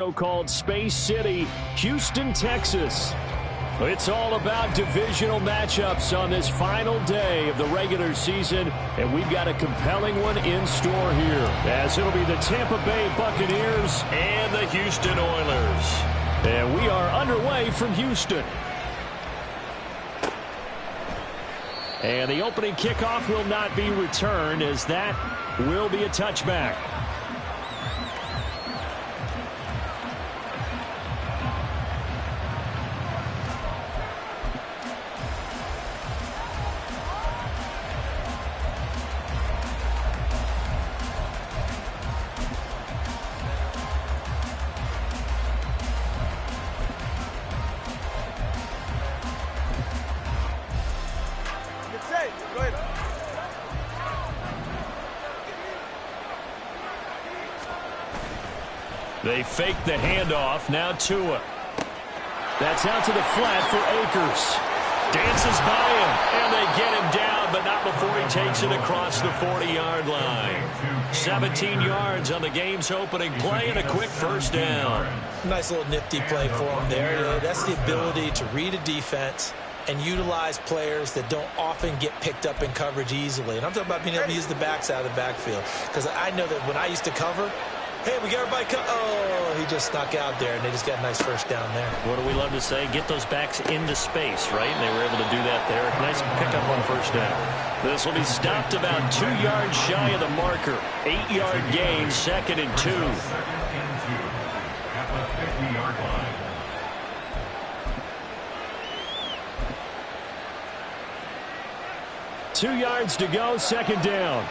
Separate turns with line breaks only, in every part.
So-called Space City, Houston, Texas. It's all about divisional matchups on this final day of the regular season, and we've got a compelling one in store here, as it'll be the Tampa Bay Buccaneers and the Houston Oilers. And we are underway from Houston. And the opening kickoff will not be returned, as that will be a touchback. They fake the handoff. Now Tua. That's out to the flat for Akers. Dances by him, and they get him down, but not before he takes it across the 40-yard line. 17 yards on the game's opening play and a quick first down.
Nice little nifty play for him there. That's the ability to read a defense and utilize players that don't often get picked up in coverage easily. And I'm talking about being able to use the backs out of the backfield. Because I know that when I used to cover, hey, we got everybody oh, he just snuck out there, and they just got a nice first down there.
What do we love to say? Get those backs into space, right? And they were able to do that there. Nice pickup on first down. This will be stopped about 2 yards shy of the marker. 8-yard gain, 2nd and 2. At the 50-yard line. Two yards to go, 2nd down.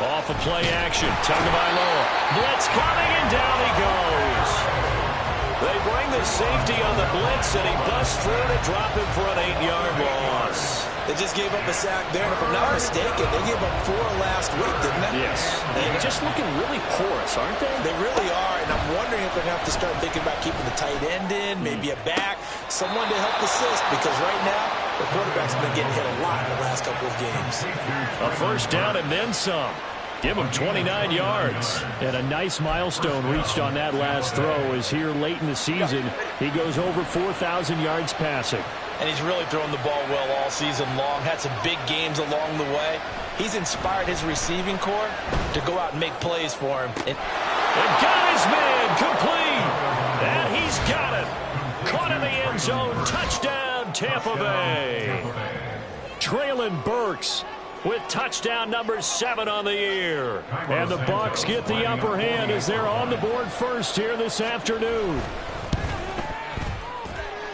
Off of play action. Tagovailoa. Blitz coming, and down he goes. They bring the safety on the blitz, and he busts through to drop him for an 8-yard loss.
They just gave up a sack there, and if I'm not mistaken, they gave up 4 last week, didn't they?
Yes. They're just looking really porous, aren't they?
They really are, and I'm wondering if they're going to have to start thinking about keeping the tight end in, maybe a back, someone to help assist, because right now, the quarterback's been getting hit a lot in the last couple of games.
A first down and then some. Give him 29 yards. And a nice milestone reached on that last throw, as here late in the season, he goes over 4,000 yards passing.
And he's really thrown the ball well all season long. Had some big games along the way. He's inspired his receiving corps to go out and make plays for him. And
got his man complete. And he's got it. Caught in the end zone. Touchdown, Tampa Bay. Traylon Burks with touchdown number 7 on the year. And the Bucs get the upper hand as they're on the board first here this afternoon.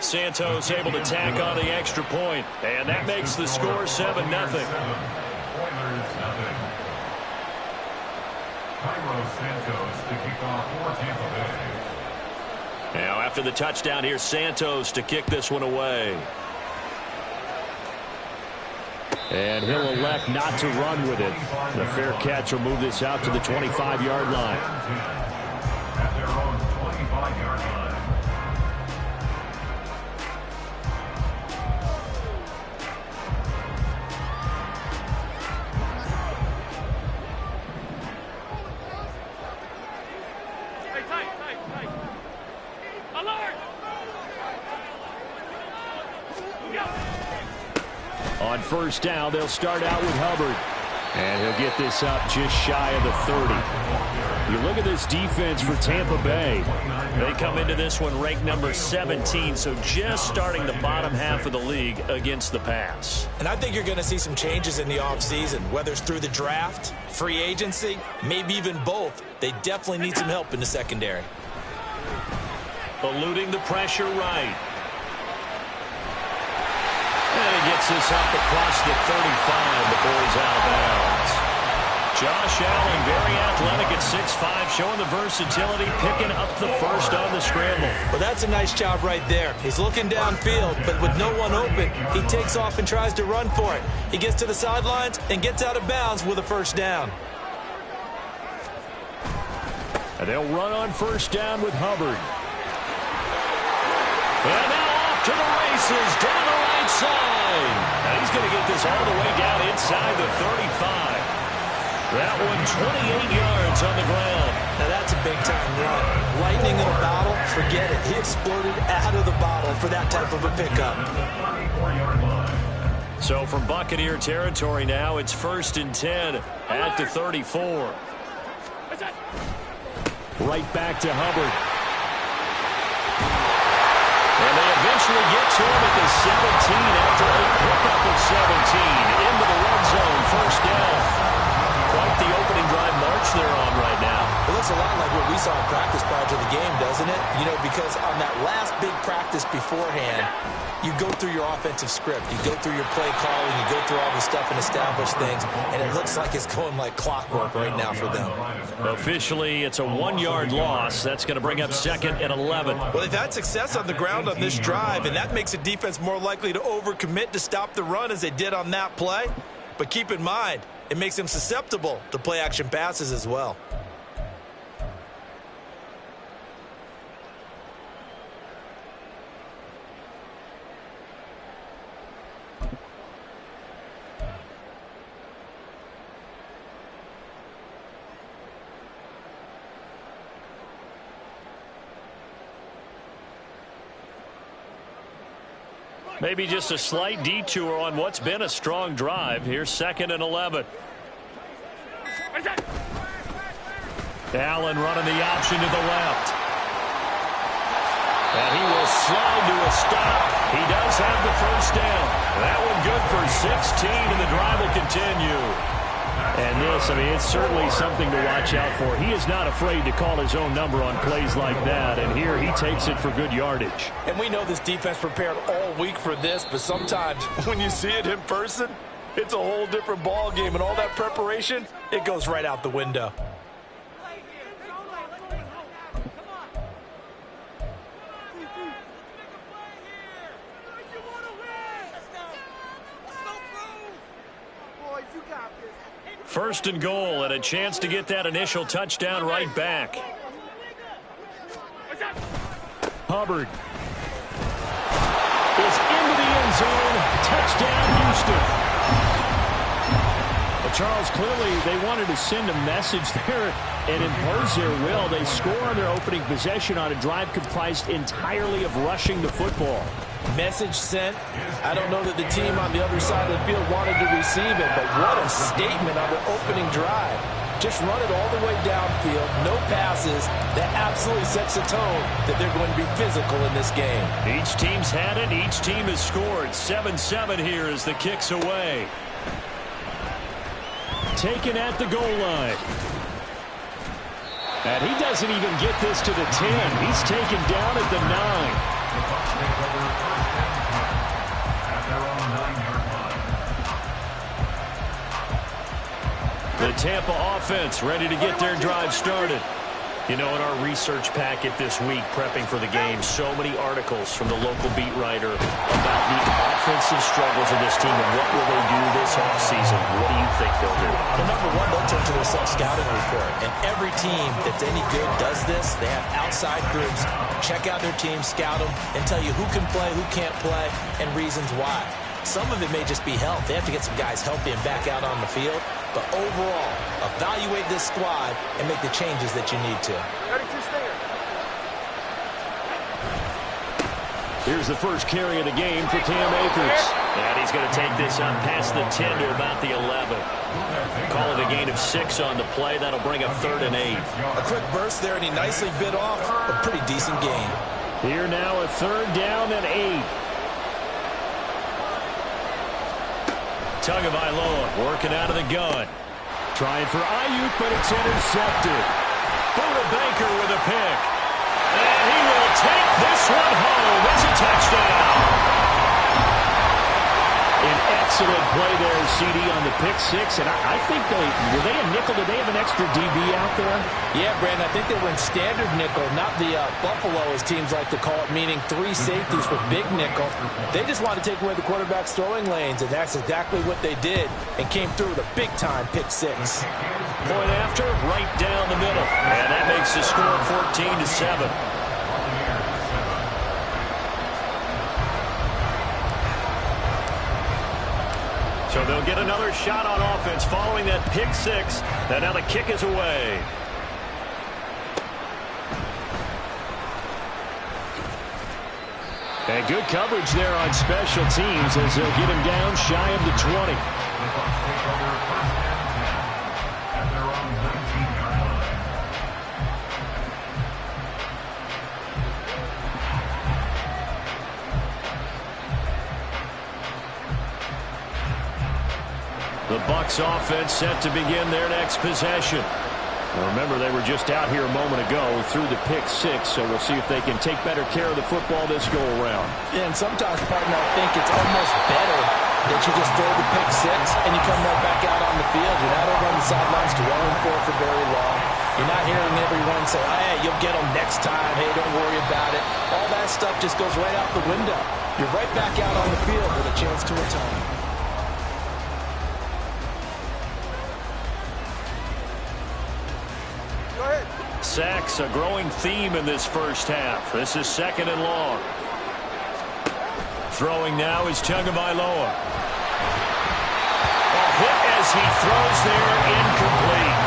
Santos able to tack on the extra point, and that makes the score 7-0. Now after the touchdown, here's Santos to kick this one away. And he'll elect not to run with it. The fair catch will move this out to the 25-yard line. At their own 25-yard line. On first down, they'll start out with Hubbard. And he'll get this up just shy of the 30. You look at this defense for Tampa Bay. They come into this one ranked number 17, so just starting the bottom half of the league against the pass.
And I think you're going to see some changes in the offseason, whether it's through the draft, free agency, maybe even both. They definitely need some help in the secondary.
Eluding the pressure right. And he gets this up across the 35 before he's out of bounds. Josh Allen, very athletic at 6'5", showing the versatility, picking up the first on the scramble.
Well, that's a nice job right there. He's looking downfield, but with no one open, he takes off and tries to run for it. He gets to the sidelines and gets out of bounds with a first down.
And they'll run on first down with Hubbard. And now off to the races, down the right side. And he's going to get this all the way down inside the 35. That one 28 yards on the ground.
Now that's a big-time run. Lightning in a bottle, forget it. He exploded out of the bottle for that type of a pickup.
So from Buccaneer territory now, it's 1st and 10 at the 34. Right back to Hubbard. And they eventually get to him at the 17 after a pickup of 17. Into the red zone, 1st down. Quite the opening drive march they're on right now.
It looks a lot like what we saw in practice prior to the game, doesn't it? You know, because on that last big practice beforehand, you go through your offensive script. You go through your play calling. You go through all the stuff and establish things. And it looks like it's going like clockwork right now for them.
Officially, it's a 1-yard loss. That's going to bring up 2nd and 11.
Well, they've had success on the ground on this drive, and that makes a defense more likely to overcommit to stop the run as they did on that play. But keep in mind, it makes them susceptible to play-action passes as well.
Maybe just a slight detour on what's been a strong drive. Here's 2nd and 11. Allen running the option to the left. And he will slide to a stop. He does have the 1st down. That one good for 16, and the drive will continue. And this, I mean, it's certainly something to watch out for. He is not afraid to call his own number on plays like that, and here he takes it for good yardage.
And we know this defense prepared all week for this, but sometimes when you see it in person, it's a whole different ball game, and all that preparation, it goes right out the window.
First and goal, and a chance to get that initial touchdown right back. Hubbard is into the end zone. Touchdown, Houston. Well, Charles, clearly they wanted to send a message there and impose their will. They score on their opening possession on a drive comprised entirely of rushing the football.
Message sent. I don't know that the team on the other side of the field wanted to receive it, but what a statement on the opening drive. Just run it all the way downfield, no passes. That absolutely sets the tone that they're going to be physical in this game.
Each team's had it. Each team has scored. 7-7 here as the kick's away. Taken at the goal line. And he doesn't even get this to the 10. He's taken down at the 9. The Tampa offense ready to get their drive started. You know, in our research packet this week, prepping for the game, so many articles from the local beat writer about the offensive struggles of this team and what will they do this offseason. What do you think they'll do?
Well, number one, they'll turn to their self-scouting report. And every team that's any good does this. They have outside groups. Check out their team, scout them, and tell you who can play, who can't play, and reasons why. Some of it may just be health. They have to get some guys healthy and back out on the field. But overall, evaluate this squad and make the changes that you need to.
Here's the first carry of the game for Cam Akers. And he's going to take this up past the 10 to about the 11. Call it a gain of 6 on the play. That'll bring up 3rd and 8.
A quick burst there, and he nicely bit off a pretty decent gain.
Here now a 3rd down and 8. Tagovailoa working out of the gun. Trying for Ayuk, but it's intercepted. Buda Baker with a pick. And he will take this one home. It's a touchdown. An excellent play there, CD, on the pick 6. And I think were they a nickel? Did they have an extra DB out there?
Yeah, Brandon, I think they were in standard nickel, not the Buffalo, as teams like to call it, meaning 3 safeties for big nickel. They just wanted to take away the quarterback's throwing lanes, and that's exactly what they did, and came through with a big-time pick 6.
Point after, right down the middle. And that makes the score 14-7. So they'll get another shot on offense following that pick six. And now the kick is away. And good coverage there on special teams as they'll get him down shy of the 20. The Bucs offense set to begin their next possession. Remember, they were just out here a moment ago through the pick six, so we'll see if they can take better care of the football this go-around.
Yeah, and sometimes, partner, I think it's almost better that you just throw the pick six and you come right back out on the field. You're not over on the sidelines dwelling for very long. You're not hearing everyone say, hey, you'll get them next time. Hey, don't worry about it. All that stuff just goes right out the window. You're right back out on the field with a chance to atone.
Sacks, a growing theme in this first half. This is 2nd and long. Throwing now is Tagovailoa. A hit as he throws there, incomplete.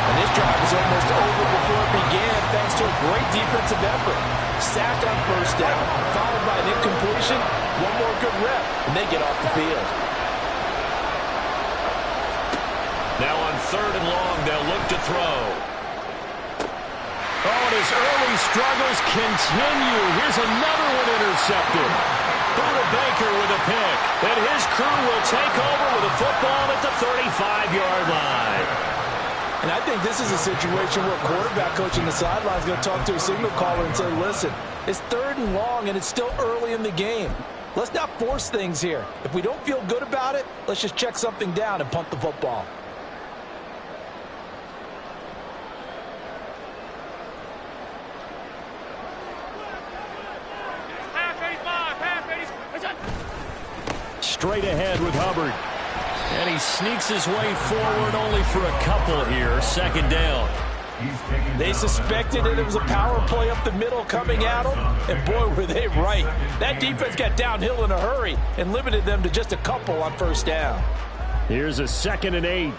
And this drive was almost over before it began thanks to a great defensive effort. Sack on first down, followed by an incompletion. One more good rep, and they get off the field.
Now on 3rd and long, they'll look to throw. Oh, and his early struggles continue. Here's another one intercepted. Buda Baker with a pick. And his crew will take over with a football at the 35-yard line.
And I think this is a situation where a quarterback coach in the sideline is going to talk to a signal caller and say, listen, it's 3rd and long and it's still early in the game. Let's not force things here. If we don't feel good about it, let's just check something down and punt the football.
Straight ahead with Hubbard. And he sneaks his way forward only for a couple here. 2nd down.
They suspected it was a power play up the middle coming at them. And boy, were they right. That defense got downhill in a hurry and limited them to just a couple on 1st down.
Here's a 2nd and 8.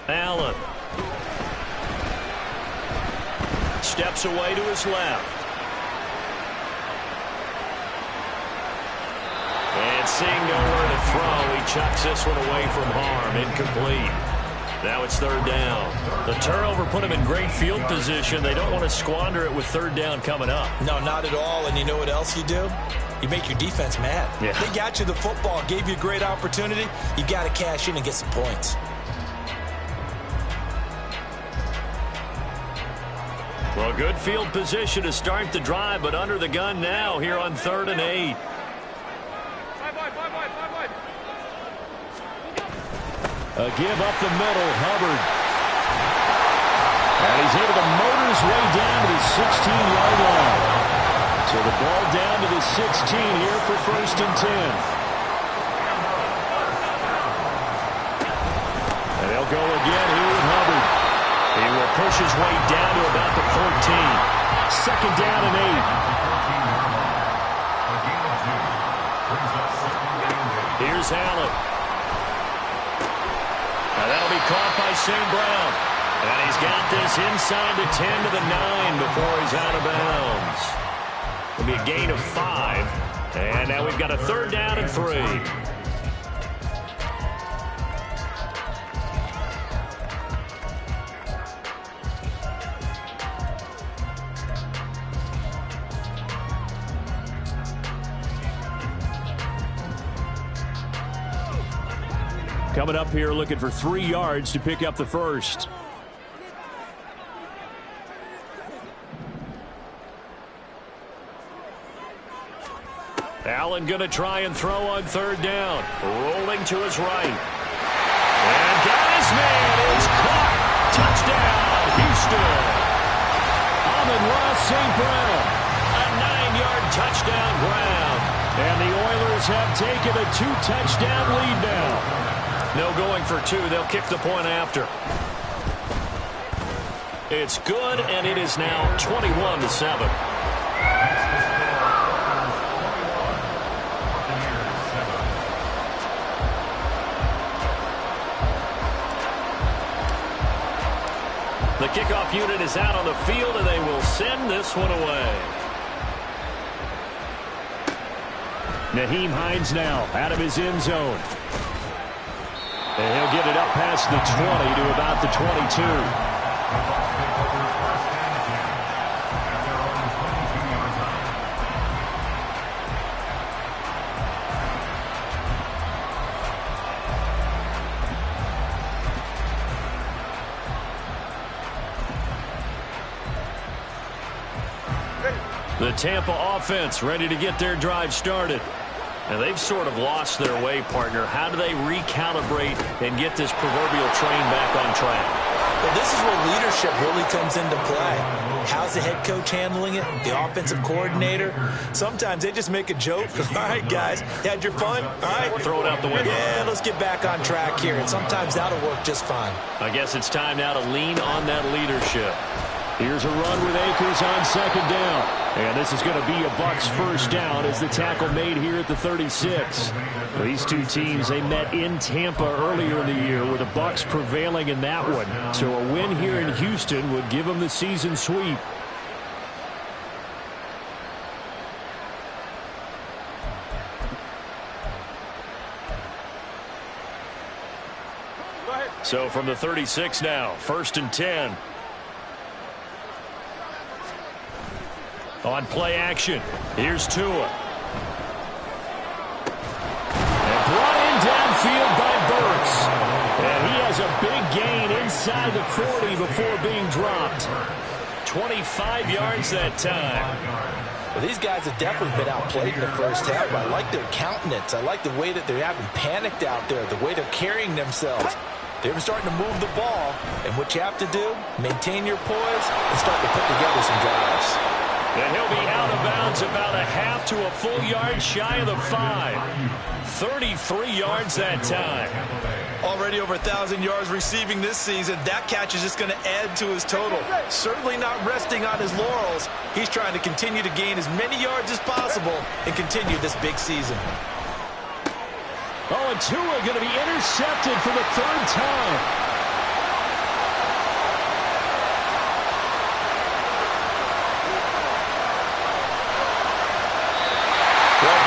Allen steps away to his left. And seeing nowhere to throw, he chucks this one away from harm. Incomplete. Now it's 3rd down. The turnover put him in great field position. They don't want to squander it with 3rd down coming up.
No, not at all. And you know what else you do? You make your defense mad.
Yeah.
They got you the football, gave you a great opportunity. You got to cash in and get some points.
Well, good field position to start the drive, but under the gun now here on 3rd and 8. A give up the middle, Hubbard. And he's able to motor his way down to the 16-yard line. So the ball down to the 16 here for 1st and 10. And they'll go again here with Hubbard. He will push his way down to about the 14. 2nd down and 8. Here's Allen. Now that'll be caught by St. Brown. And he's got this inside the 10 to the 9 before he's out of bounds. It'll be a gain of 5. And now we've got a 3rd down and 3. Coming up here looking for 3 yards to pick up the first. Allen going to try and throw on 3rd down. Rolling to his right. And got his man. Is caught. Touchdown, Houston. Amon-Ra St. Brown. A 9-yard touchdown ground. And the Oilers have taken a 2-touchdown lead now. No going for two. They'll kick the point after. It's good, and it is now 21-7. The kickoff unit is out on the field, and they will send this one away. Nyheim Hines now out of his end zone. And he'll get it up past the 20 to about the 22. The Tampa offense ready to get their drive started. And they've sort of lost their way, partner. How do they recalibrate and get this proverbial train back on track?
Well, this is where leadership really comes into play. How's the head coach handling it? The offensive coordinator? Sometimes they just make a joke. All right, guys, you had your fun? All right.
Throw it out the window.
Yeah, let's get back on track here. And sometimes that'll work just fine.
I guess it's time now to lean on that leadership. Here's a run with Akers on second down. And this is going to be a Bucs first down as the tackle made here at the 36. These two teams, they met in Tampa earlier in the year with the Bucs prevailing in that one. So a win here in Houston would give them the season sweep. So from the 36 now, 1st and 10. On play action, here's Tua. And brought in downfield by Burks. And he has a big gain inside the 40 before being dropped. 25 yards that time.
Well, these guys have definitely been outplayed in the first half. I like their countenance. I like the way that they haven't panicked out there, the way they're carrying themselves. They're starting to move the ball. And what you have to do, maintain your poise and start to put together some drives.
And he'll be out of bounds about a half to a full yard shy of the 5. 33 yards that time.
Already over 1,000 yards receiving this season. That catch is just going to add to his total. Certainly not resting on his laurels. He's trying to continue to gain as many yards as possible and continue this big season.
Oh, and Tua going to be intercepted for the 3rd time.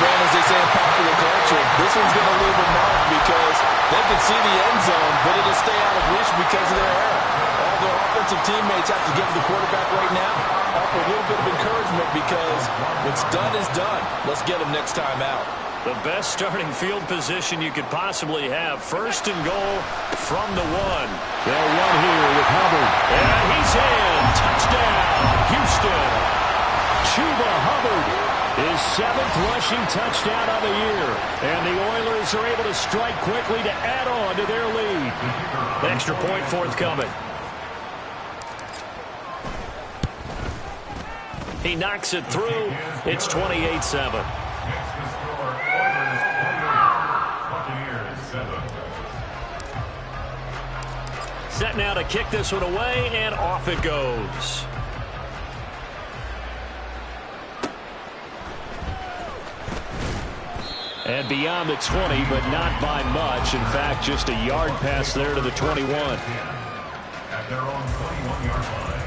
As they say in popular culture, this one's going to leave a mark because they can see the end zone, but it'll stay out of reach because of their error. All their offensive teammates have to give the quarterback right now offer a little bit of encouragement because what's done is done. Let's get him next time out.
The best starting field position you could possibly have. 1st and goal from the 1. They'll run here with Hubbard. And he's in. Touchdown, Houston. Chuba Hubbard. His 7th rushing touchdown of the year. And the Oilers are able to strike quickly to add on to their lead. Extra point forthcoming. He knocks it through. It's 28-7. Set now to kick this one away, and off it goes. And beyond the 20, but not by much. In fact, just a yard pass there to the 21. At their own 21-yard line.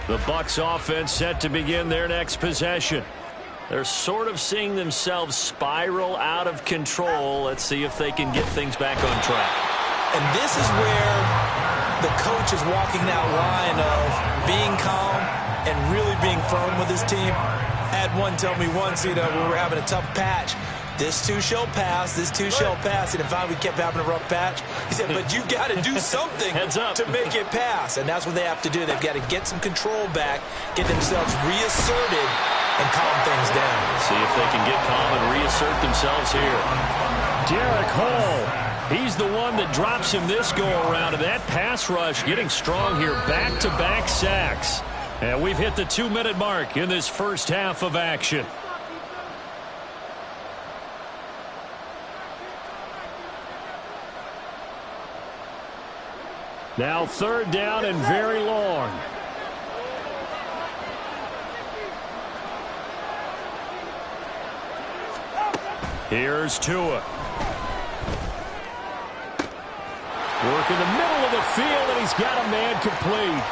The Bucs offense set to begin their next possession. They're sort of seeing themselves spiral out of control. Let's see if they can get things back on track.
And this is where the coach is walking that line of being calm and really being firm with his team. I had one tell me once, when we were having a tough patch, this too shall pass, this too shall pass. And finally we kept having a rough patch. He said, but you got to do something to make it pass. And that's what they have to do. They've got to get some control back, get themselves reasserted, and calm things down.
See if they can get calm and reassert themselves here. Derek Hall He's the one that drops him this go-around, and that pass rush getting strong here. Back-to-back sacks. And we've hit the 2-minute mark in this first half of action. Now 3rd down and very long. Here's Tua. Work in the middle of the field, and he's got a man complete.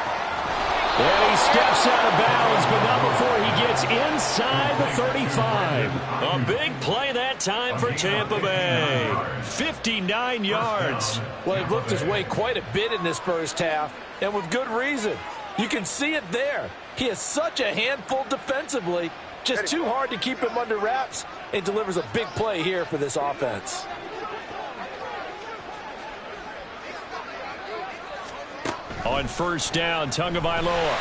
And he steps out of bounds, but not before he gets inside the 35. A big play that time for Tampa Bay. 59 yards.
Well, he looked his way quite a bit in this first half, and with good reason. You can see it there. He is such a handful defensively. Just too hard to keep him under wraps, and delivers a big play here for this offense.
On 1st down, Tagovailoa.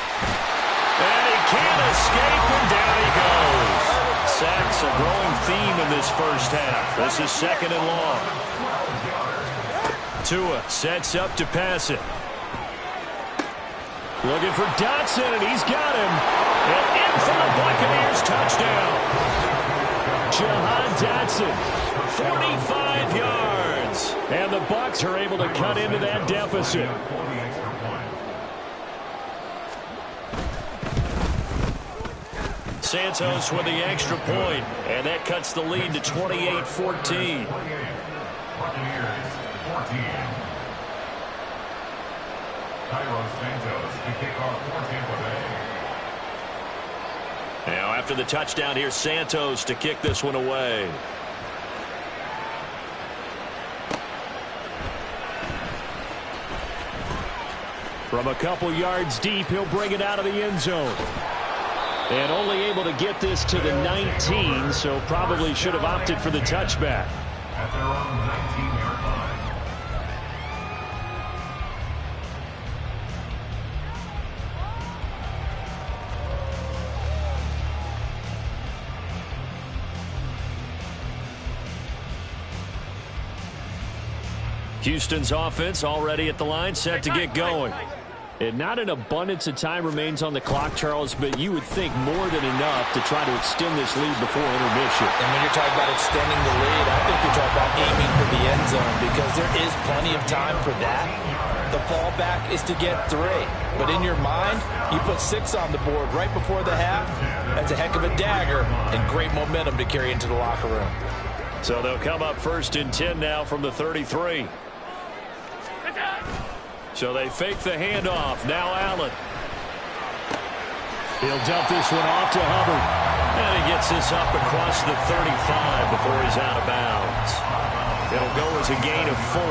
And he can't escape, and down he goes. Sacks a growing theme in this first half. This is 2nd and long. Tua sets up to pass it. Looking for Dotson, and he's got him. And in for the Buccaneers, touchdown. Jahan Dotson, 45 yards. And the Bucs are able to cut into that deficit. Santos with the extra point, and that cuts the lead to 28-14. Now after the touchdown, here's Santos to kick this one away. From a couple yards deep, he'll bring it out of the end zone. And only able to get this to the 19, so probably should have opted for the touchback. At their own 19-yard line. Houston's offense already at the line, set to get going. And not an abundance of time remains on the clock, Charles, but you would think more than enough to try to extend this lead before intermission.
And when you're talking about extending the lead, I think you're talking about aiming for the end zone because there is plenty of time for that. The fallback is to get 3. But in your mind, you put 6 on the board right before the half. That's a heck of a dagger and great momentum to carry into the locker room.
So they'll come up 1st and 10 now from the 33. So they fake the handoff. Now Allen. He'll dump this one off to Hubbard. And he gets this up across the 35 before he's out of bounds. It'll go as a gain of 4,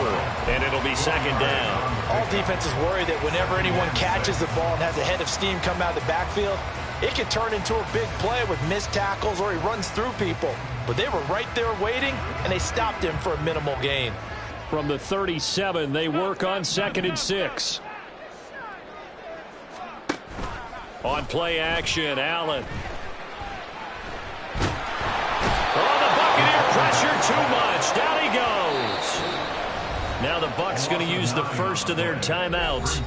and it'll be 2nd down.
All defenses worry that whenever anyone catches the ball and has a head of steam come out of the backfield, it can turn into a big play with missed tackles or he runs through people. But they were right there waiting, and they stopped him for a minimal gain.
From the 37, they work on 2nd and 6. On play action, Allen. Oh, the Buccaneer pressure too much. Down he goes. Now the Bucs going to use the first of their timeouts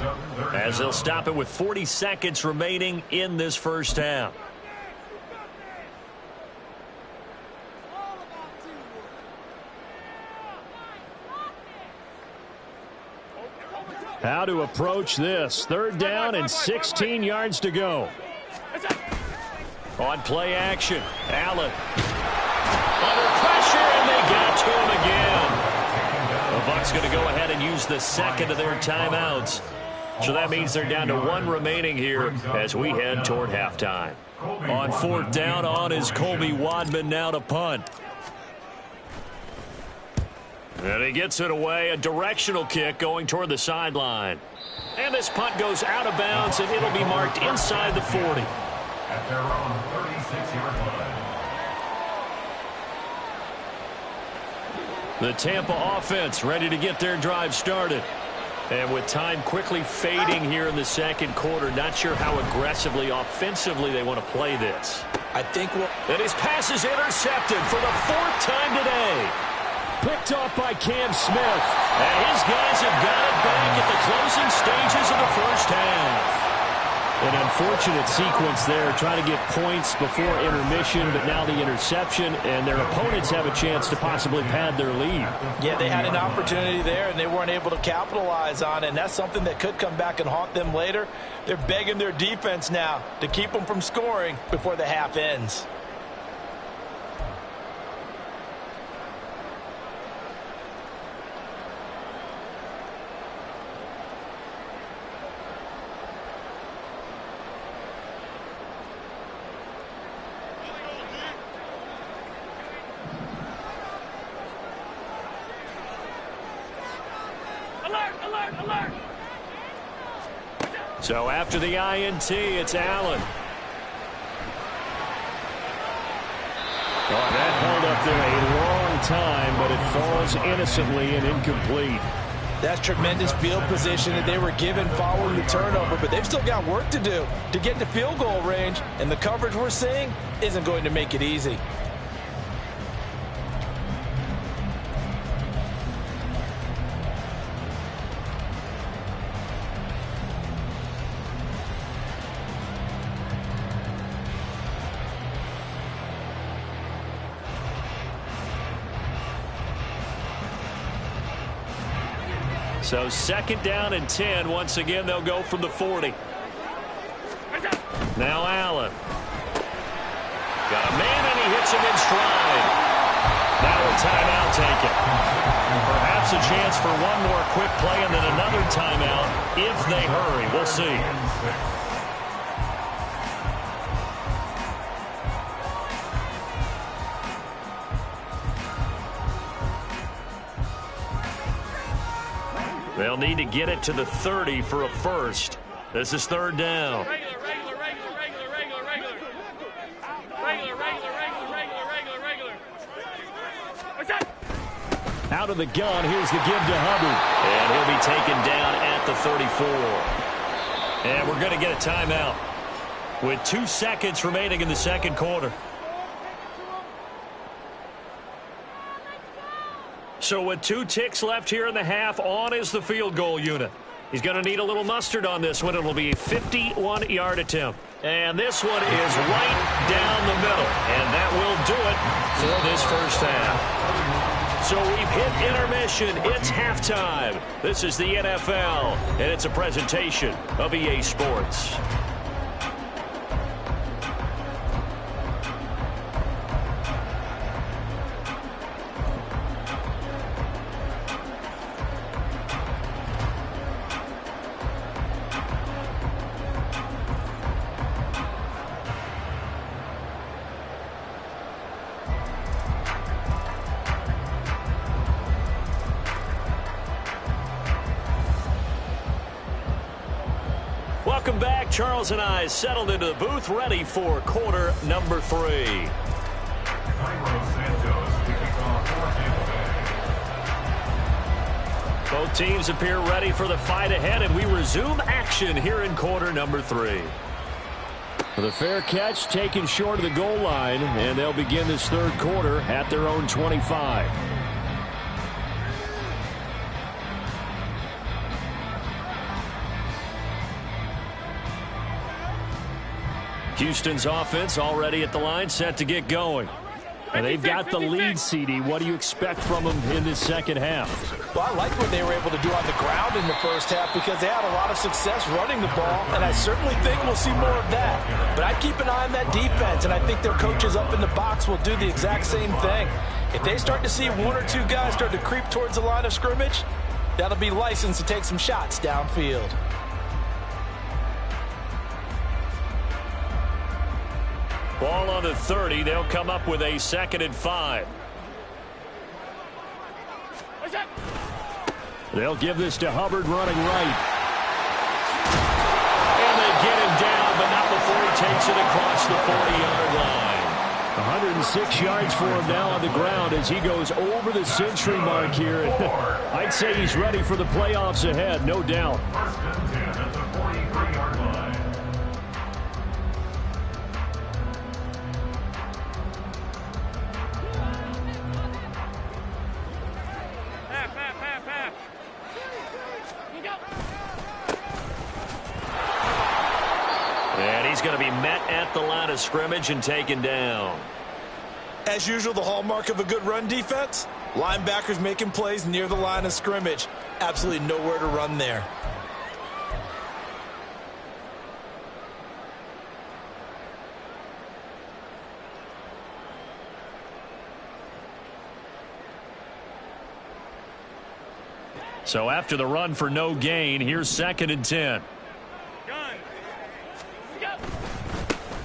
as they'll stop it with 40 seconds remaining in this first half. How to approach this. 3rd down and 16 yards to go. On play action, Allen. Under pressure, and they got to him again. The Bucs going to go ahead and use the 2nd of their timeouts. So that means they're down to 1 remaining here as we head toward halftime. On 4th down, on is Colby Wadman now to punt. And he gets it away, a directional kick going toward the sideline. And this punt goes out of bounds, and it'll be marked inside the 40. At their own 36-yard line. The Tampa offense ready to get their drive started. And with time quickly fading here in the 2nd quarter, not sure how aggressively, offensively they want to play this.
I think
and his pass is intercepted for the 4th time today. Picked off by Cam Smith. And his guys have got it back at the closing stages of the first half. An unfortunate sequence there, trying to get points before intermission, but now the interception, and their opponents have a chance to possibly pad their lead.
Yeah, they had an opportunity there, and they weren't able to capitalize on it, and that's something that could come back and haunt them later. They're begging their defense now to keep them from scoring before the half ends.
So after the INT, it's Allen. Oh, that held up there a long time, but it falls innocently and incomplete.
That's tremendous field position that they were given following the turnover, but they've still got work to do to get to field goal range, and the coverage we're seeing isn't going to make it easy.
So second down and 10. Once again, they'll go from the 40. Now Allen. Got a man, and he hits him in stride. Now a timeout taken. Perhaps a chance for one more quick play and then another timeout if they hurry. We'll see. They'll need to get it to the 30 for a first. This is third down. Out of the gun, here's the give to Hubbard. And he'll be taken down at the 34. And we're going to get a timeout with 2 seconds remaining in the second quarter. So with 2 ticks left here in the half, on is the field goal unit. He's going to need a little mustard on this one. It'll be a 51-yard attempt. And this one is right down the middle. And that will do it for this first half. So we've hit intermission. It's halftime. This is the NFL, and it's a presentation of EA Sports. Welcome back. Charles and I settled into the booth, ready for quarter number 3. Both teams appear ready for the fight ahead, and we resume action here in quarter number 3. The fair catch taken short of the goal line, and they'll begin this third quarter at their own 25. Houston's offense already at the line, set to get going. And they've got the lead, CD. What do you expect from them in this second half?
Well, I like what they were able to do on the ground in the first half because they had a lot of success running the ball, and I certainly think we'll see more of that. But I'd keep an eye on that defense, and I think their coaches up in the box will do the exact same thing. If they start to see 1 or 2 guys start to creep towards the line of scrimmage, that'll be licensed to take some shots downfield.
Ball on the 30. They'll come up with a 2nd and 5. They'll give this to Hubbard running right. And they get him down, but not before he takes it across the 40-yard line. 106 yards for him now on the ground as he goes over the century mark here. I'd say he's ready for the playoffs ahead, no doubt. he's going to be met at the line of scrimmage and taken down.
As usual, the hallmark of a good run defense, linebackers making plays near the line of scrimmage. Absolutely nowhere to run there.
So after the run for no gain, here's 2nd and 10.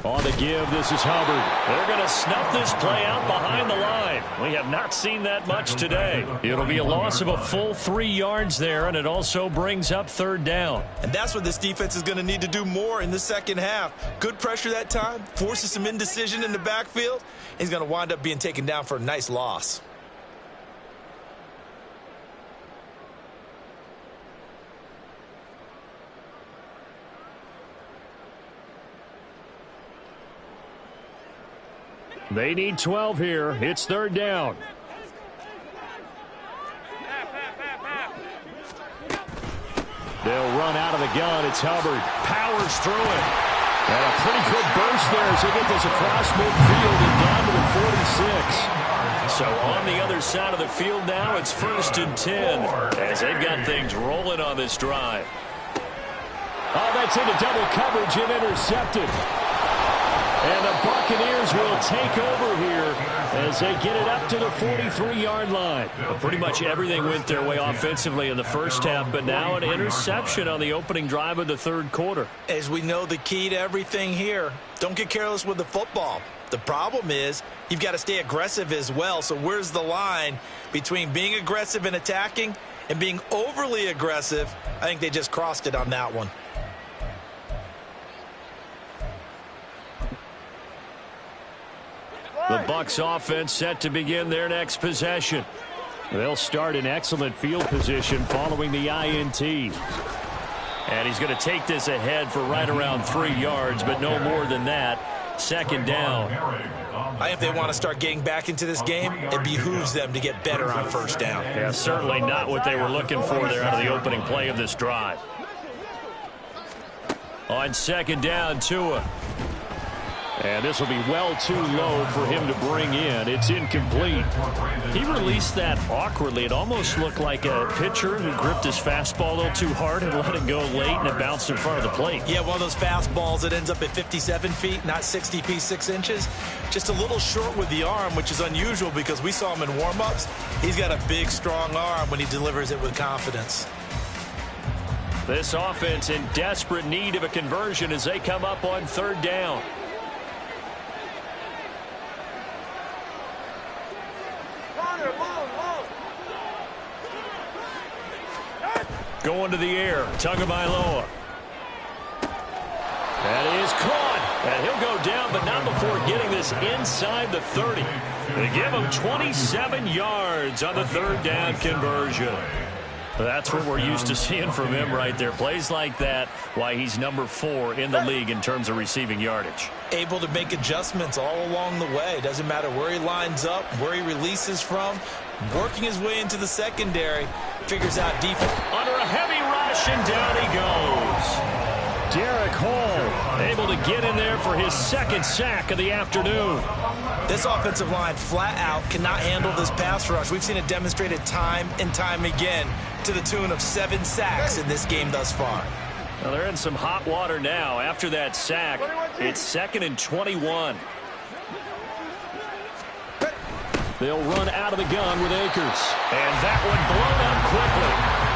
On the give, this is Hubbard. They're going to snuff this play out behind the line. We have not seen that much today. It'll be a loss of a full 3 yards there, and it also brings up 3rd down.
And that's what this defense is going to need to do more in the second half. Good pressure that time, forces some indecision in the backfield. He's going to wind up being taken down for a nice loss.
They need 12 here. It's 3rd down. They'll run out of the gun. It's Hubbard. Powers through it. And a pretty good burst there as they get this across midfield and down to the 46. So on the other side of the field now, it's 1st and 10 as they've got things rolling on this drive. Oh, that's into double coverage and intercepted. And the Buccaneers will take over here as they get it up to the 43-yard line. Well, pretty much everything went their way offensively in the first half, but now an interception on the opening drive of the 3rd quarter.
As we know, the key to everything here, don't get careless with the football. The problem is you've got to stay aggressive as well. So where's the line between being aggressive and attacking and being overly aggressive? I think they just crossed it on that one.
The Bucs offense set to begin their next possession. They'll start in excellent field position following the INT. And he's going to take this ahead for right around 3 yards, but no more than that. 2nd down.
I think if they want to start getting back into this game, it behooves them to get better on 1st down.
Yeah, certainly not what they were looking for there out of the opening play of this drive. On 2nd down, Tua. And this will be well too low for him to bring in. It's incomplete. He released that awkwardly. It almost looked like a pitcher who gripped his fastball a little too hard and let it go late, and it bounced in front of the plate.
Yeah, one of those fastballs that ends up at 57 feet, not 60 feet, 6 inches. Just a little short with the arm, which is unusual because we saw him in warm-ups. He's got a big, strong arm when he delivers it with confidence.
This offense in desperate need of a conversion as they come up on 3rd down. Going to the air, Tagovailoa. That is caught, and he'll go down, but not before getting this inside the 30. They give him 27 yards on the 3rd down conversion. That's what we're used to seeing from him right there. Plays like that, why he's number 4 in the league in terms of receiving yardage.
Able to make adjustments all along the way. Doesn't matter where he lines up, where he releases from. Working his way into the secondary. Figures out defense.
Under a heavy rush, and down he goes. Derek Hall able to get in there for his 2nd sack of the afternoon.
This offensive line flat out cannot handle this pass rush. We've seen it demonstrated time and time again to the tune of 7 sacks in this game thus far.
Well, they're in some hot water now. After that sack, it's 2nd and 21. They'll run out of the gun with Akers. And that one blown up quickly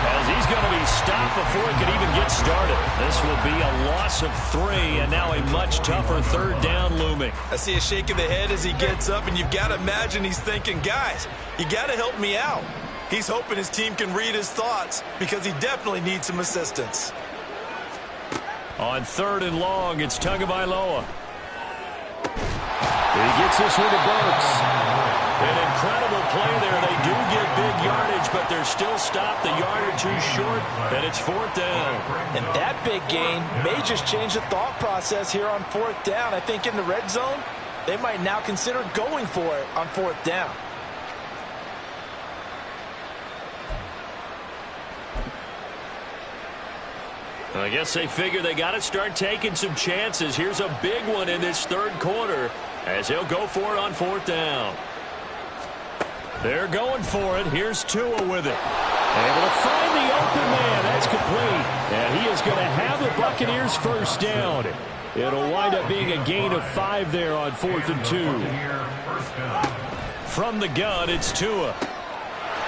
as he's going to be stopped before he can even get started. This will be a loss of 3 and now a much tougher 3rd down looming.
I see a shake of the head as he gets up, and you've got to imagine he's thinking, guys, you got to help me out. He's hoping his team can read his thoughts because he definitely needs some assistance.
On 3rd and long, it's Tagovailoa. He gets this one to Burks. An incredible play there. They do get big yardage, but they're still stopped a yard or 2 short, and it's 4th down.
And that big gain may just change the thought process here on 4th down. I think in the red zone, they might now consider going for it on 4th down.
I guess they figure they got to start taking some chances. Here's a big one in this third quarter as he'll go for it on fourth down. They're going for it. Here's Tua with it. Able to find the open man. That's complete. And he is going to have the Buccaneers first down. It'll wind up being a gain of 5 there on 4th and 2. From the gun, it's Tua.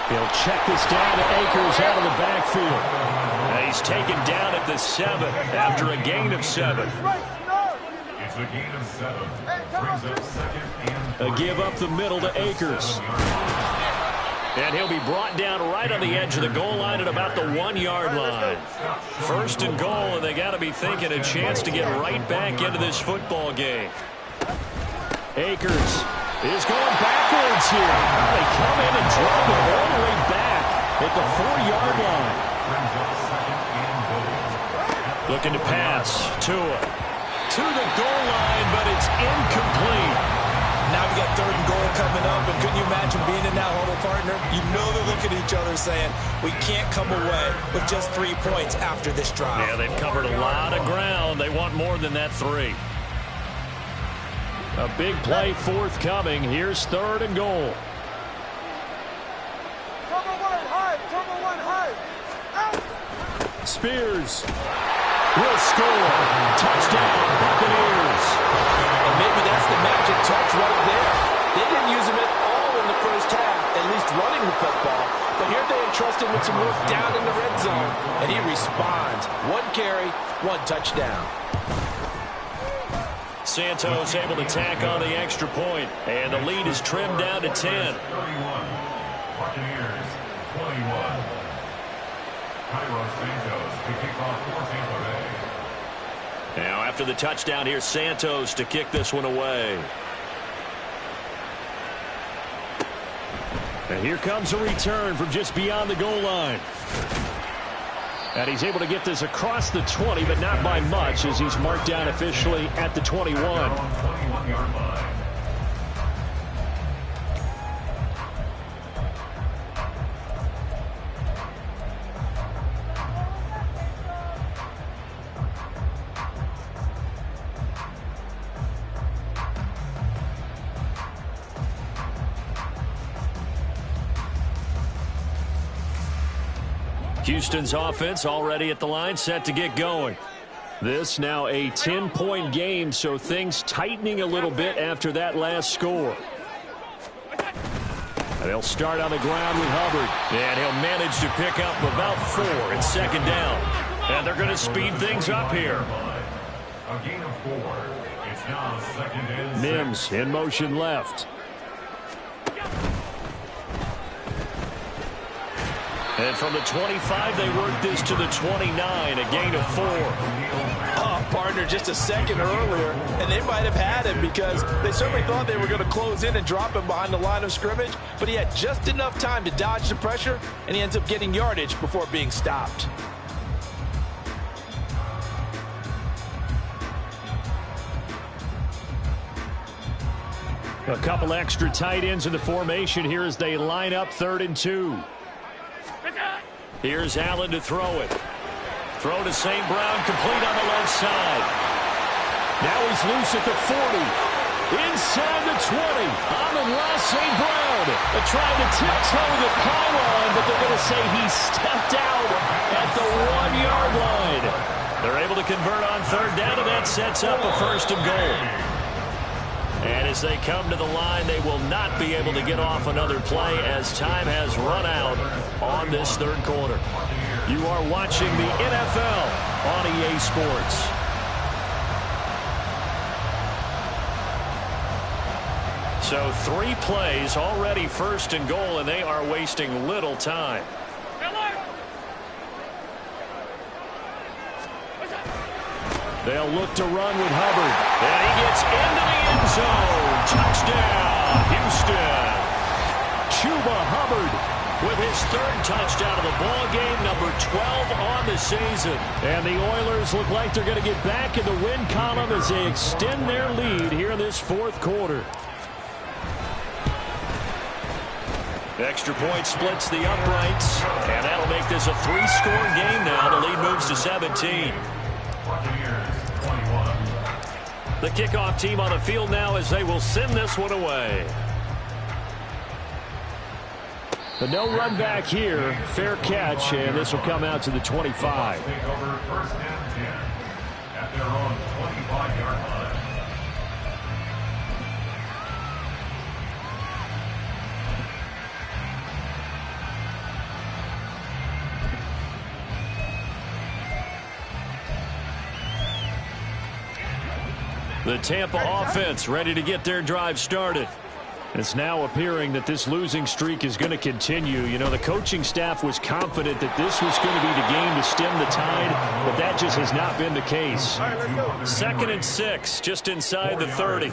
He'll check this down to Akers out of the backfield. And he's taken down at the 7 after a gain of 7.
It's a gain of 7. Brings up second and 3.
A give up the middle to Akers. And he'll be brought down right on the edge of the goal line at about the 1-yard line. First and goal, and they got to be thinking a chance to get right back into this football game. Akers is going backwards here. They come in and drop it all the way back at the 4-yard line. Looking to pass. Tua to the goal line, but it's incomplete.
Now we got 3rd and goal coming up, and couldn't you imagine being in that huddle, partner? You know they're looking at each other saying, we can't come away with just 3 points after this drive.
Yeah, they've covered a lot of ground. They want more than that 3. A big play forthcoming. Here's 3rd and goal. Spears will score. Touchdown, Buccaneers.
And maybe that's the magic touch right there. They didn't use him at all in the first half, at least running the football. But here they entrust him with some work down in the red zone, and he responds. 1 carry, 1 touchdown.
Santos able to tack on the extra point, and the lead is trimmed down to 10.
31. Buccaneers 21. Cairo Santos to kick off for Tampa Bay.
Now after the touchdown, here's Santos to kick this one away. And here comes a return from just beyond the goal line. And he's able to get this across the 20, but not by much, as he's marked down officially at the 21.
21-yard line.
Houston's offense already at the line, set to get going. This now a 10-point game, so things tightening a little bit after that last score. And they'll start on the ground with Hubbard. And he'll manage to pick up about 4 in 2nd down. And they're going to speed things up here.
A gain of 4. It's now 2nd and 6.
Mims in motion left. And from the 25, they work this to the 29, a gain of 4.
Oh, partner, just a second earlier, and they might have had him because they certainly thought they were going to close in and drop him behind the line of scrimmage, but he had just enough time to dodge the pressure, and he ends up getting yardage before being stopped.
A couple extra tight ends in the formation here as they line up 3rd and 2. Here's Allen to throw it. Throw to St. Brown, complete on the left side. Now he's loose at the 40. Inside the 20. On the last, St. Brown. They're trying to tiptoe the pylon, but they're going to say he stepped out at the 1-yard line. They're able to convert on 3rd down, and that sets up a 1st and goal. And as they come to the line, they will not be able to get off another play as time has run out on this 3rd quarter. You are watching the NFL on EA Sports. So 3 plays already 1st and goal, and they are wasting little time. They'll look to run with Hubbard. And he gets into the end zone. Touchdown, Houston. Chuba Hubbard with his 3rd touchdown of the ball game, number 12 on the season. And the Oilers look like they're going to get back in the win column as they extend their lead here in this 4th quarter. Extra point splits the uprights, and that'll make this a 3-score game now. The lead moves to 17. The kickoff team on the field now as they will send this one away. But no run back here. Fair catch, and this will come out to the 25.
Take over first and 10 at their own 25-yard line.
The Tampa offense ready to get their drive started. It's now appearing that this losing streak is going to continue. You know, the coaching staff was confident that this was going to be the game to stem the tide, but that just has not been the case. 2nd and 6, just inside the 30.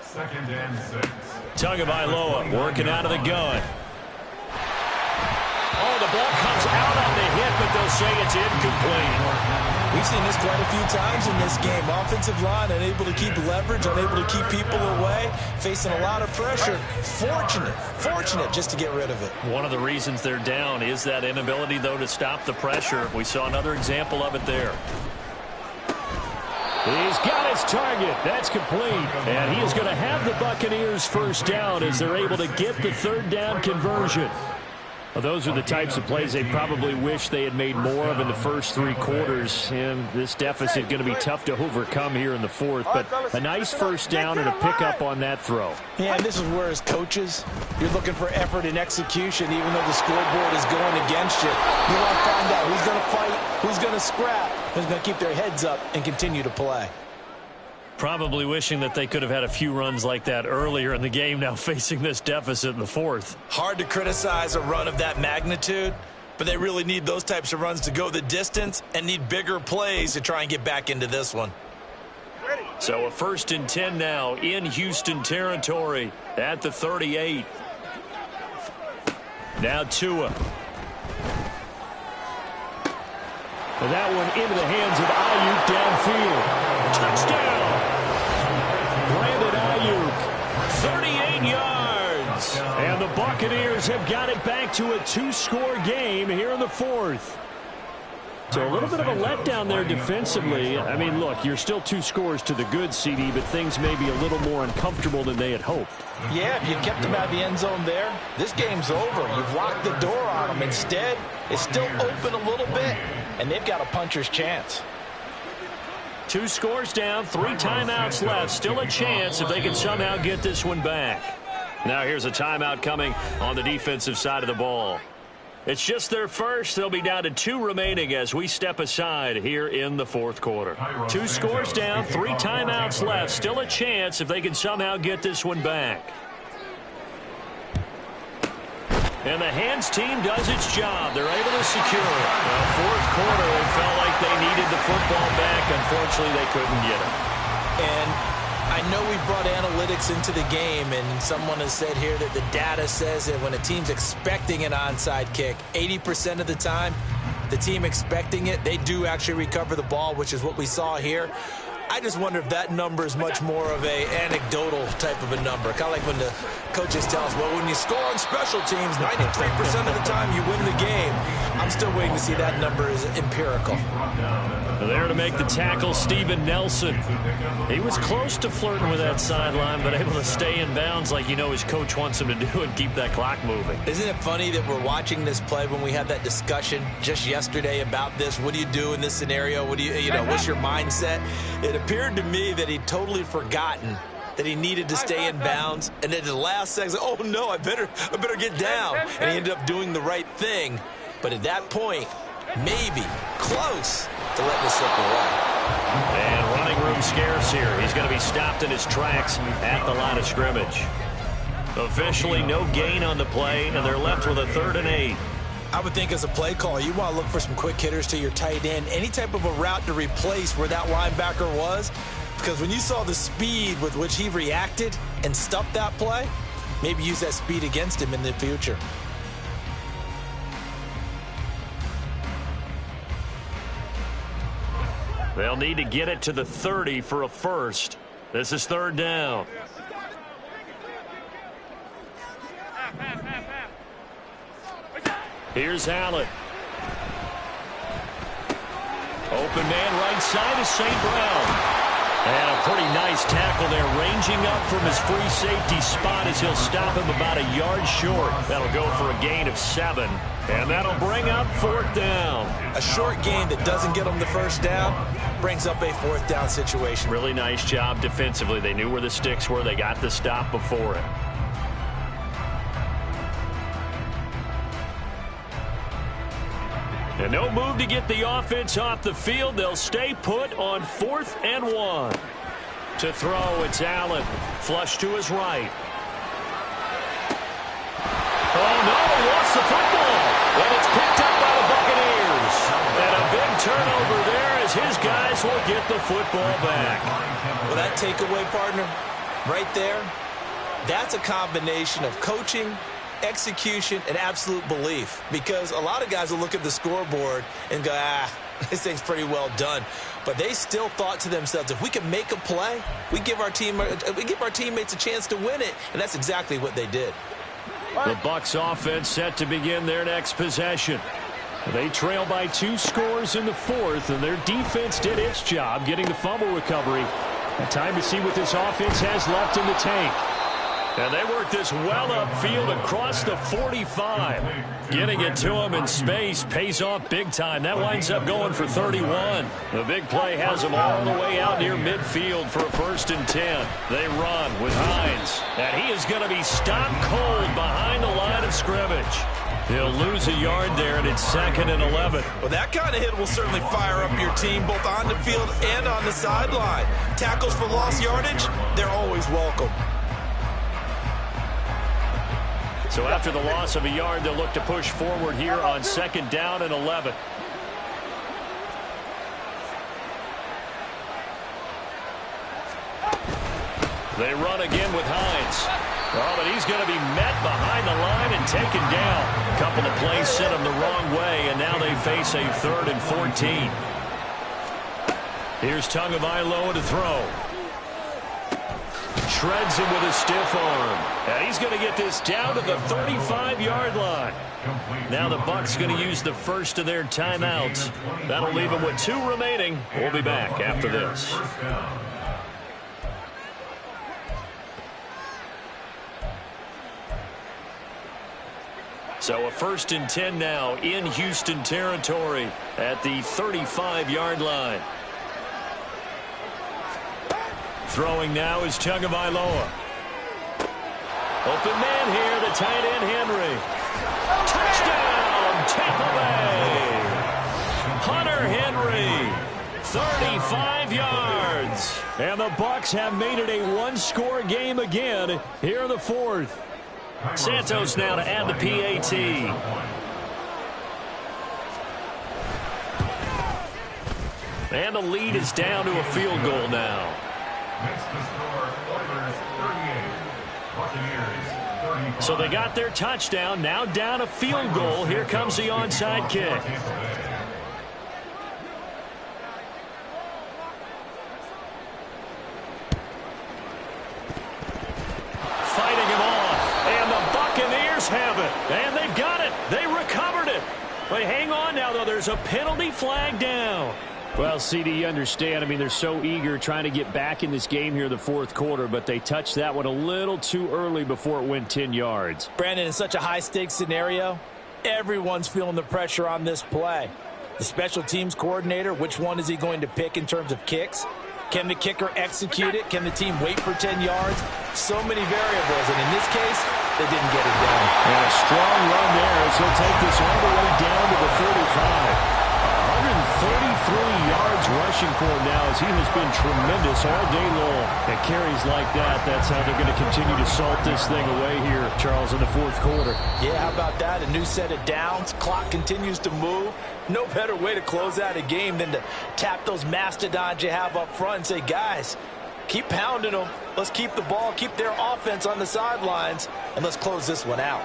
Second and 6.
Tagovailoa working out of the gun. Oh, the ball comes out on the hit, but they'll say it's incomplete.
We've seen this quite a few times in this game. Offensive line unable to keep leverage, unable to keep people away, facing a lot of pressure. Fortunate just to get rid of it.
One of the reasons they're down is that inability, though, to stop the pressure. We saw another example of it there. He's got his target. That's complete. And he is going to have the Buccaneers first down as they're able to get the 3rd down conversion. Well, those are the types of plays they probably wish they had made more of in the first 3 quarters. And this deficit going to be tough to overcome here in the 4th. But a nice first down and a pickup on that throw.
Yeah, and this is where, as coaches, you're looking for effort and execution, even though the scoreboard is going against you. You want to find out who's going to fight, who's going to scrap, who's going to keep their heads up and continue to play.
Probably wishing that they could have had a few runs like that earlier in the game, now facing this deficit in the 4th.
Hard to criticize a run of that magnitude, but they really need those types of runs to go the distance and need bigger plays to try and get back into this one.
So a 1st and 10 now in Houston territory at the 38. Now Tua. And that one into the hands of Ayuk downfield. Touchdown! Brandon Ayuk, 38 yards. And the Buccaneers have got it back to a 2-score game here in the 4th. So a little bit of a letdown there defensively. I mean, look, you're still 2 scores to the good, CD, but things may be a little more uncomfortable than they had hoped.
Yeah, if you kept them out of the end zone there, this game's over. You've locked the door on them. Instead, it's still open a little bit, and they've got a puncher's chance.
2 scores down, 3 timeouts left. Still a chance if they can somehow get this one back. Now here's a timeout coming on the defensive side of the ball. It's just their first. They'll be down to 2 remaining as we step aside here in the 4th quarter. 2 scores down, 3 timeouts left. Still a chance if they can somehow get this one back. And the hands team does its job. They're able to secure it. Well, 4th quarter, it felt like they needed the football back. Unfortunately, they couldn't get it.
And I know we brought analytics into the game, and someone has said here that the data says that when a team's expecting an onside kick, 80% of the time, the team expecting it, they do actually recover the ball, which is what we saw here. I just wonder if that number is much more of a anecdotal type of a number. Kind of like when the coaches tell us, well, when you score on special teams, 93% of the time you win the game. I'm still waiting to see that number is empirical.
There to make the tackle, Steven Nelson. He was close to flirting with that sideline, but able to stay in bounds like you know his coach wants him to do and keep that clock moving.
Isn't it funny that we're watching this play when we had that discussion just yesterday about this? What do you do in this scenario? What do you know, what's your mindset? It appeared to me that he'd totally forgotten that he needed to stay in bounds, and then at the last second, oh no, I better get down. And he ended up doing the right thing. But at that point, maybe close to letting it slip away.
And running room scarce here. He's going to be stopped in his tracks at the line of scrimmage. Officially no gain on the play, and they're left with a 3rd and 8.
I would think as a play caller, you want to look for some quick hitters to your tight end, any type of a route to replace where that linebacker was, because when you saw the speed with which he reacted and stuffed that play, maybe use that speed against him in the future.
They'll need to get it to the 30 for a first. This is 3rd down. Here's Allen. Open man right side is St. Brown. And a pretty nice tackle there, ranging up from his free safety spot as he'll stop him about a yard short. That'll go for a gain of 7, and that'll bring up 4th down.
A short gain that doesn't get him the first down brings up a 4th down situation.
Really nice job defensively. They knew where the sticks were. They got the stop before it. And no move to get the offense off the field. They'll stay put on 4th and 1. To throw, it's Allen. Flush to his right. Oh, no, he lost the football. And it's picked up by the Buccaneers. And a big turnover there as his guys will get the football back.
Well, that takeaway, partner, right there, that's a combination of coaching, execution, and absolute belief, because a lot of guys will look at the scoreboard and go, this thing's pretty well done, but they still thought to themselves, if we can make a play, we give our teammates a chance to win it, and that's exactly what they did.
The Bucs offense set to begin their next possession. They trail by 2 scores in the 4th, and their defense did its job getting the fumble recovery. And time to see what this offense has left in the tank. And they work this well upfield across the 45. Getting it to him in space pays off big time. That winds up going for 31. The big play has them all the way out near midfield for a 1st and 10. They run with Hines. And he is going to be stopped cold behind the line of scrimmage. He'll lose a yard there, and it's 2nd and 11.
Well, that kind of hit will certainly fire up your team both on the field and on the sideline. Tackles for lost yardage, they're always welcome.
So after the loss of a yard, they'll look to push forward here on 2nd down and 11. They run again with Hines. Oh, but he's going to be met behind the line and taken down. A couple of plays sent him the wrong way, and now they face a 3rd and 14. Here's Tagovailoa to throw. Shreds him with a stiff arm. And he's going to get this down to the 35-yard line. Now the Bucs going to use the first of their timeouts. That'll leave them with 2 remaining. We'll be back after this. So a 1st and 10 now in Houston territory at the 35-yard line. Throwing now is Tagovailoa. Open man here, the tight end Henry. Touchdown, Tampa Bay. Hunter Henry, 35 yards. And the Bucs have made it a 1-score game again here in the 4th. Santos now to add the PAT. And the lead is down to a field goal now.
Next to score, Oilers 38, Buccaneers 35.
So they got their touchdown, now down a field goal. Here comes the onside kick. Fighting him off, and the Buccaneers have it. And they've got it. They recovered it. But hang on now, though. There's a penalty flag down. Well, CD, you understand. I mean, they're so eager trying to get back in this game here in the 4th quarter, but they touched that one a little too early before it went 10 yards.
Brandon, in such a high-stakes scenario, everyone's feeling the pressure on this play. The special teams coordinator, which one is he going to pick in terms of kicks? Can the kicker execute it? Can the team wait for 10 yards? So many variables, and in this case, they didn't get it done.
And a strong run there as he'll take this all the way down to the 35. 133 yards rushing for him now as he has been tremendous all day long. And carries like that, that's how they're going to continue to salt this thing away here, Charles, in the 4th quarter.
Yeah, how about that? A new set of downs. Clock continues to move. No better way to close out a game than to tap those mastodons you have up front and say, guys, keep pounding them. Let's keep the ball, keep their offense on the sidelines, and let's close this one out.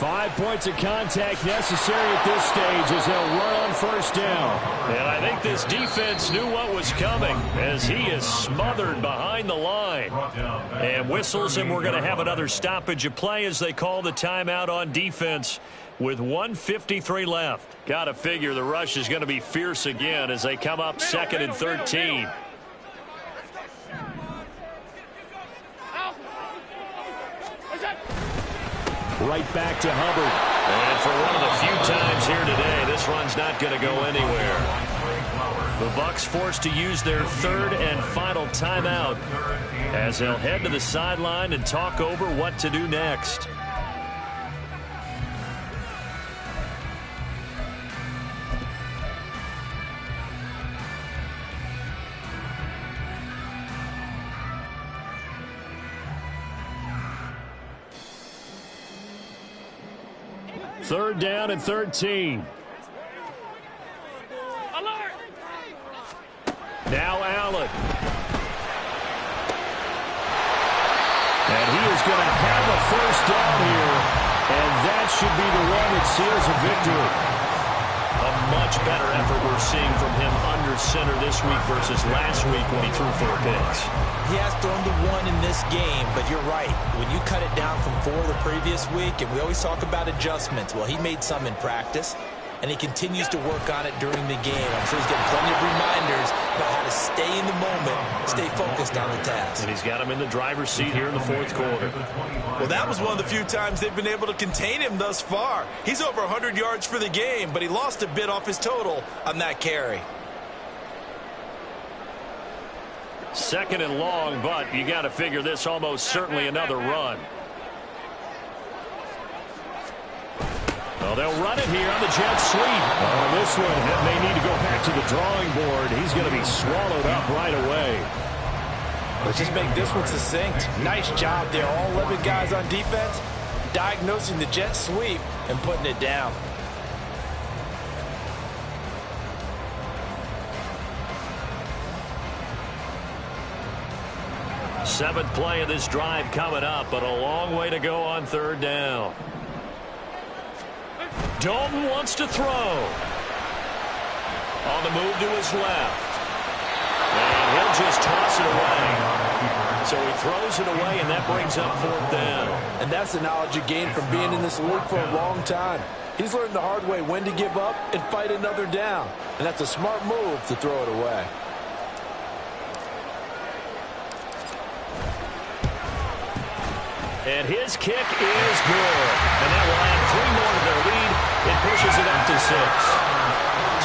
5 points of contact necessary at this stage as they'll run on first down. And I think this defense knew what was coming as he is smothered behind the line. And whistles, and we're going to have another stoppage of play as they call the timeout on defense with 1:53 left. Got to figure the rush is going to be fierce again as they come up 2nd and 13. Right back to Hubbard. And for one of the few times here today, this run's not going to go anywhere. The Bucs forced to use their 3rd and final timeout as they'll head to the sideline and talk over what to do next. Third down and 13. Alert. Now Allen. And he is going to have a first down here. And that should be the one that seals a victory. A much better effort we're seeing from him under center this week versus last week when he threw 4 picks.
He has thrown the 1 in this game, but you're right. When you cut it down from 4 the previous week, and we always talk about adjustments, well, he made some in practice, and he continues to work on it during the game. I'm sure he's getting plenty of reminders about how to stay in the moment, stay focused on the task.
And he's got him in the driver's seat here in the 4th quarter.
Well, that was one of the few times they've been able to contain him thus far. He's over 100 yards for the game, but he lost a bit off his total on that carry.
2nd and long, but you got to figure this almost certainly another run. Well, they'll run it here on the jet sweep. Oh, this one may need to go back to the drawing board. He's going to be swallowed up right away.
Let's just make this one succinct. Nice job there. All 11 guys on defense diagnosing the jet sweep and putting it down.
Seventh play of this drive coming up, but a long way to go on 3rd down. Dalton wants to throw. On the move to his left. And he'll just toss it away. So he throws it away, and that brings up 4th down.
And that's the knowledge you gain from being in this league for a long time. He's learned the hard way when to give up and fight another down. And that's a smart move to throw it away.
And his kick is good. And that will add 3 more to their lead. It pushes it up to 6.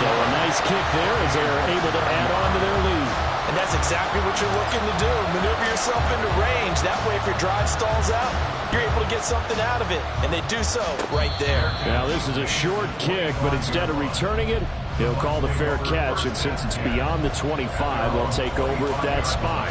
So a nice kick there as they're able to add on to their lead.
And that's exactly what you're looking to do. Maneuver yourself into range. That way, if your drive stalls out, you're able to get something out of it. And they do so right there.
Now, this is a short kick, but instead of returning it, he'll call the fair catch. And since it's beyond the 25, they'll take over at that spot.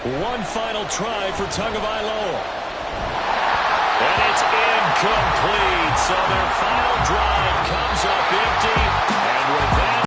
One final try for Tagovailoa. And it's incomplete. So their final drive comes up empty. And with